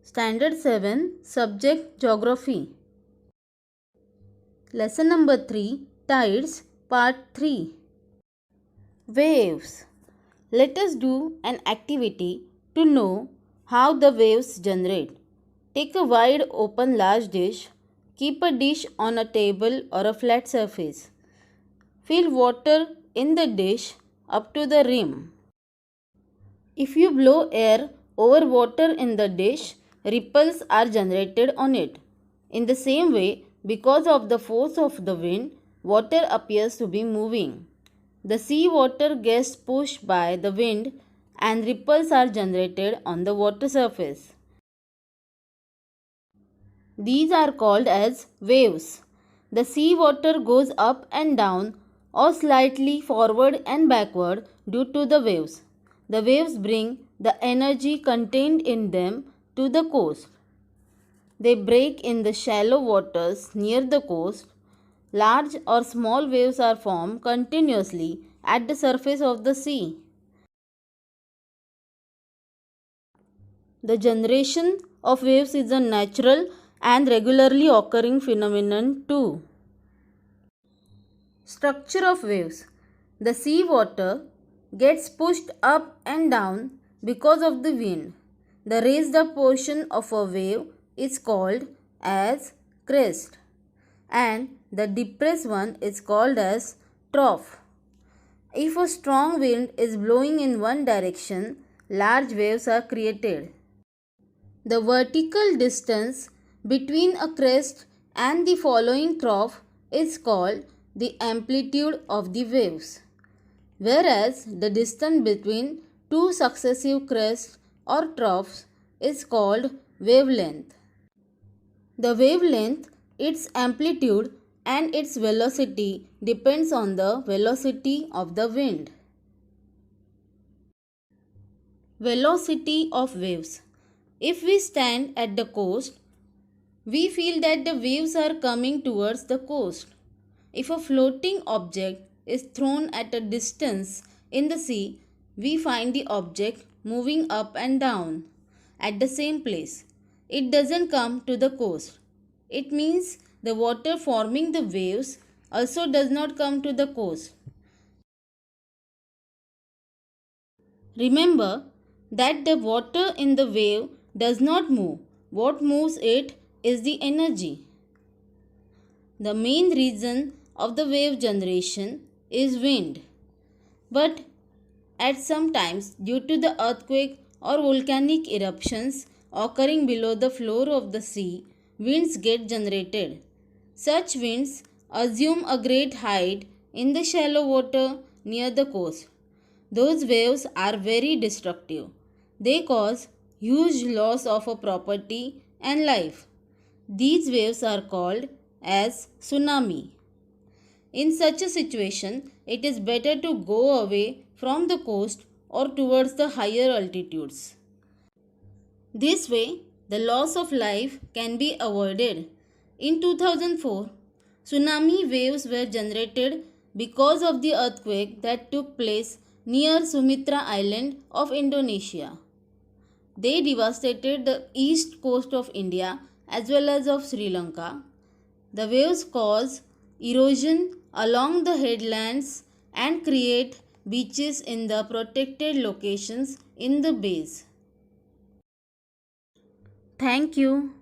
Standard 7, Subject Geography. Lesson number 3, Tides, Part 3. Waves. Let us do an activity to know how the waves generate. Take a wide open large dish. Keep a dish on a table or a flat surface. Fill water in the dish up to the rim. If you blow air over water in the dish, ripples are generated on it. In the same way, because of the force of the wind, water appears to be moving. The sea water gets pushed by the wind and ripples are generated on the water surface. These are called as waves. The sea water goes up and down or slightly forward and backward due to the waves. The waves bring the energy contained in them to the coast. They break in the shallow waters near the coast. Large or small waves are formed continuously at the surface of the sea. The generation of waves is a natural and regularly occurring phenomenon too. Structure of waves. The sea water gets pushed up and down because of the wind. The raised up portion of a wave is called as crest and the depressed one is called as trough. If a strong wind is blowing in one direction, large waves are created. The vertical distance between a crest and the following trough is called the amplitude of the waves, whereas the distance between two successive crests or troughs is called wavelength. The wavelength, its amplitude and its velocity depends on the velocity of the wind. Velocity of waves. If we stand at the coast, we feel that the waves are coming towards the coast. If a floating object is thrown at a distance in the sea, we find the object moving up and down at the same place. It doesn't come to the coast. It means the water forming the waves also does not come to the coast. Remember that the water in the wave does not move. What moves it is the energy. The main reason of the wave generation is wind. But at some times, due to the earthquake or volcanic eruptions occurring below the floor of the sea, winds get generated. Such winds assume a great height in the shallow water near the coast. Those waves are very destructive. They cause huge loss of a property and life. These waves are called as tsunami. In such a situation, it is better to go away from the coast or towards the higher altitudes. This way, the loss of life can be avoided. In 2004, tsunami waves were generated because of the earthquake that took place near Sumatra Island of Indonesia. They devastated the east coast of India as well as of Sri Lanka. The waves cause erosion along the headlands and create beaches in the protected locations in the bays. Thank you.